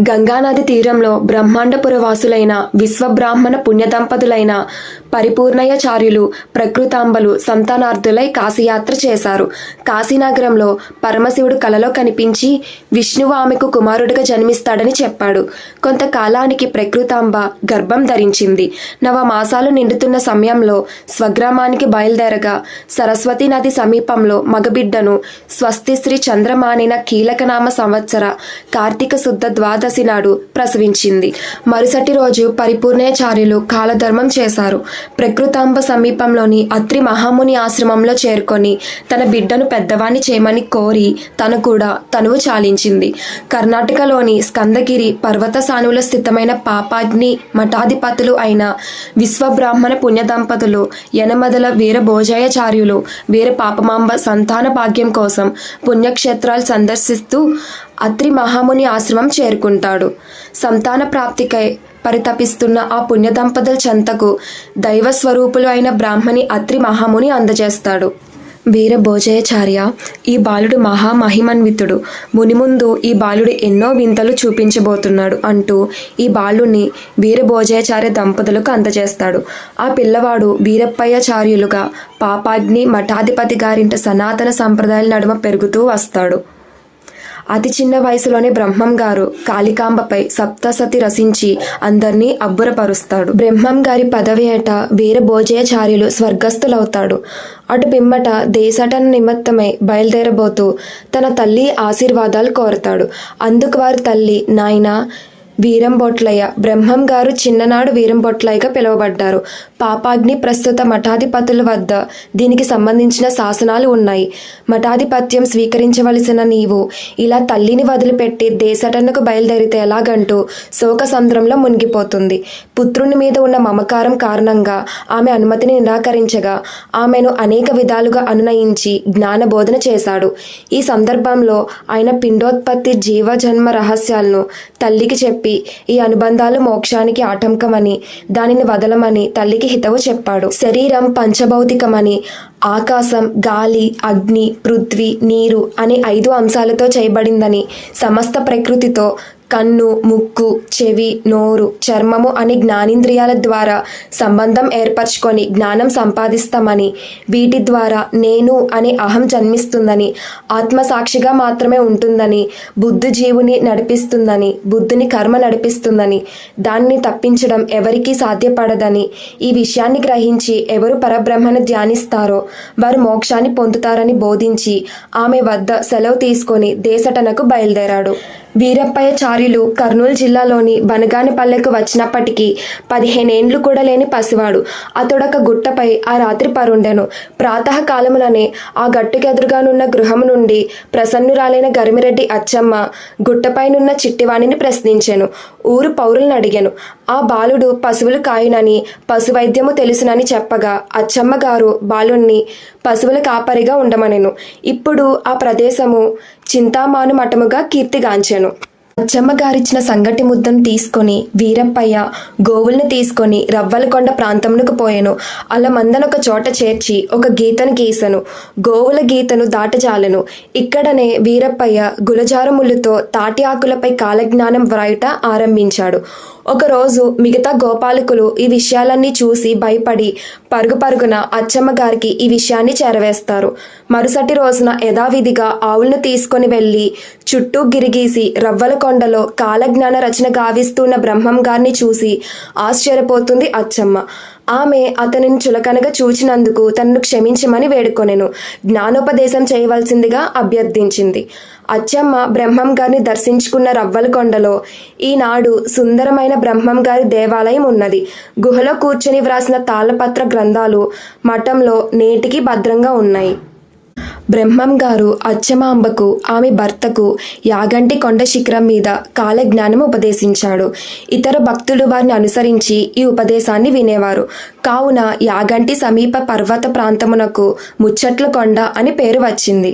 గంగానది తీరంలో బ్రహ్మాండపుర వాసులైన విశ్వబ్రాహ్మణ పుణ్యదంపతులైన పరిపూర్ణయాచార్యులు ప్రకృతాంబలు సంతానార్థులై కాశీయాత్ర చేశారు. కాశీనగరంలో పరమశివుడు కలలో కనిపించి విష్ణువు ఆమెకు కుమారుడిగా జన్మిస్తాడని చెప్పాడు. కొంతకాలానికి ప్రకృతాంబ గర్భం ధరించింది. 9 మాసాలు నిండుతున్న సమయంలో స్వగ్రామానికి బయలుదేరగా సరస్వతీ నది సమీపంలో మగబిడ్డను స్వస్తి శ్రీ చంద్రమానిన కీలకనామ సంవత్సర కార్తీక శుద్ధ ద్వాదశి నాడు ప్రసవించింది. మరుసటి రోజు పరిపూర్ణాచార్యులు కాలధర్మం చేశారు. ప్రకృతాంబ సమీపంలోని అత్రి మహాముని ఆశ్రమంలో చేరుకొని తన బిడ్డను పెద్దవాణ్ణి చేయమని కోరి తను కూడా తనువు చాలించింది. కర్ణాటకలోని స్కందగిరి పర్వత సానువులో స్థితమైన పాపాగ్ని మఠాధిపతులు అయిన విశ్వబ్రాహ్మణ పుణ్యదంపతులు యనమదల వీరభోజయాచార్యులు వీర పాపమాంబ సంతాన భాగ్యం కోసం పుణ్యక్షేత్రాలు సందర్శిస్తూ అత్రి మహాముని ఆశ్రమం చేరుకుంటాడు. సంతాన ప్రాప్తికై పరితపిస్తున్న ఆ పుణ్యదంపతుల చెంతకు దైవస్వరూపులు అయిన బ్రాహ్మణి అత్రి మహాముని అందజేస్తాడు. వీరభోజయాచార్య, ఈ బాలుడు మహామహిమన్వితుడు. మునిముందు ఈ బాలుడు ఎన్నో వింతలు చూపించబోతున్నాడు అంటూ ఈ బాలుడిని వీరభోజయాచార్య దంపతులకు అందజేస్తాడు. ఆ పిల్లవాడు వీరప్పయ్యాచార్యులుగా పాపాగ్ని మఠాధిపతి గారింట సనాతన సంప్రదాయాల నడుమ పెరుగుతూ వస్తాడు. అతి చిన్న వయసులోనే బ్రహ్మం గారు కాళికాంబపై సప్తసతి రసించి అందరినీ అబ్బురపరుస్తాడు. బ్రహ్మం గారి పదవి ఏట వీరభోజయాచార్యులు స్వర్గస్థులవుతాడు. అటు పిమ్మట దేశాటన నిమిత్తమై బయలుదేరబోతూ తన తల్లి ఆశీర్వాదాలు కోరతాడు. అందుకు వారి తల్లి, నాయనా వీరంబొట్లయ్య, బ్రహ్మం గారు చిన్ననాడు వీరంబొట్లయ్యగా పిలువబడ్డారు. పాపాగ్ని ప్రస్తుత మఠాధిపతుల వద్ద దీనికి సంబంధించిన శాసనాలు ఉన్నాయి. మఠాధిపత్యం స్వీకరించవలసిన నీవు ఇలా తల్లిని వదిలిపెట్టి దేశటనకు బయలుదేరితే ఎలాగంటూ శోక సంద్రంలో మునిగిపోతుంది. పుత్రుని మీద ఉన్న మమకారం కారణంగా ఆమె అనుమతిని నిరాకరించగా ఆమెను అనేక విధాలుగా అనునయించి జ్ఞానబోధన చేశాడు. ఈ సందర్భంలో ఆయన పిండోత్పత్తి జీవజన్మ రహస్యాలను తల్లికి చెప్పి ఈ అనుబంధాలు మోక్షానికి ఆటంకమని దానిని వదలమని తల్లికి హితవు చెప్పాడు. శరీరం పంచభౌతికమని, ఆకాశం, గాలి, అగ్ని, పృథ్వీ, నీరు అనే 5 అంశాలతో చేయబడిందని, సమస్త ప్రకృతితో కన్ను, ముక్కు, చెవి, నోరు, చర్మము అనే జ్ఞానేంద్రియాల ద్వారా సంబంధం ఏర్పరచుకొని జ్ఞానం సంపాదిస్తామని, వీటి ద్వారా నేను అనే అహం జన్మిస్తుందని, ఆత్మసాక్షిగా మాత్రమే ఉంటుందని, బుద్ధి జీవుని నడిపిస్తుందని, బుద్ధిని కర్మ నడిపిస్తుందని, దాన్ని తప్పించడం ఎవరికీ సాధ్యపడదని, ఈ విషయాన్ని గ్రహించి ఎవరు పరబ్రహ్మను ధ్యానిస్తారో వారు మోక్షాన్ని పొందుతారని బోధించి ఆమె వద్ద సెలవు తీసుకొని దేశటనకు బయలుదేరాడు. వీరప్పయ్యాచార్యులు కర్నూలు జిల్లాలోని బనగానిపల్లెకు వచ్చినప్పటికీ 15 ఏండ్లు కూడా లేని పసివాడు. అతడొక గుట్టపై ఆ రాత్రి పరుండెను. ప్రాతకాలముననే ఆ గట్టుకెదురుగానున్న గృహము నుండి ప్రసన్నురాలైన గరిమిరెడ్డి అచ్చమ్మ గుట్టపైనున్న చిట్టివాణిని ప్రశ్నించెను. ఊరు పౌరులను అడిగాను. ఆ బాలుడు పశువులు కాయునని, పశువైద్యము తెలుసునని చెప్పగా అచ్చమ్మ గారు బాలుణ్ణి పశువుల కాపరిగా ఉండమనెను. ఇప్పుడు ఆ ప్రదేశము చింతామాను మఠముగా కీర్తిగాంచెను. అచ్చమ్మ గారిచ్చిన సంగటి ముద్దను తీసుకొని వీరప్పయ్య గోవుల్ని తీసుకొని రవ్వలకొండ ప్రాంతమునకు పోయెను. అలా మందనొక చోట చేర్చి ఒక గీతను గీసెను. గోవుల గీతను దాటజాలెను. ఇక్కడనే వీరప్పయ్య గులజారములతో తాటి ఆకులపై కాలజ్ఞానం వ్రాయుట ఆరంభించాడు. ఒకరోజు మిగతా గోపాలకులు ఈ విషయాలన్నీ చూసి భయపడి పరుగున అచ్చమ్మ గారికి ఈ విషయాన్ని చేరవేస్తారు. మరుసటి రోజున యథావిధిగా ఆవులను తీసుకొని వెళ్ళి చుట్టూ గిరిగీసి రవ్వలకొండలో కాలజ్ఞాన రచన గావిస్తున్న బ్రహ్మం గారిని చూసి ఆశ్చర్యపోతుంది అచ్చమ్మ. ఆమె అతనిని చులకనగా చూచినందుకు తనను క్షమించమని వేడుకొనెను. జ్ఞానోపదేశం చేయవలసిందిగా అభ్యర్థించింది. అచ్చమ్మ బ్రహ్మం గారిని దర్శించుకున్న రవ్వలకొండలో ఈనాడు సుందరమైన బ్రహ్మం గారి దేవాలయం ఉన్నది. గుహలో కూర్చొని వ్రాసిన తాళపత్ర గ్రంథాలు మఠంలో నేటికి భద్రంగా ఉన్నాయి. బ్రహ్మం గారు అచ్చమాంబకు ఆమె భర్తకు యాగంటి కొండ శిఖరం మీద కాలజ్ఞానం ఉపదేశించాడు. ఇతర భక్తులు వారిని అనుసరించి ఈ ఉపదేశాన్ని వినేవారు. కావున యాగంటి సమీప పర్వత ప్రాంతమునకు ముచ్చట్ల కొండ అని పేరు వచ్చింది.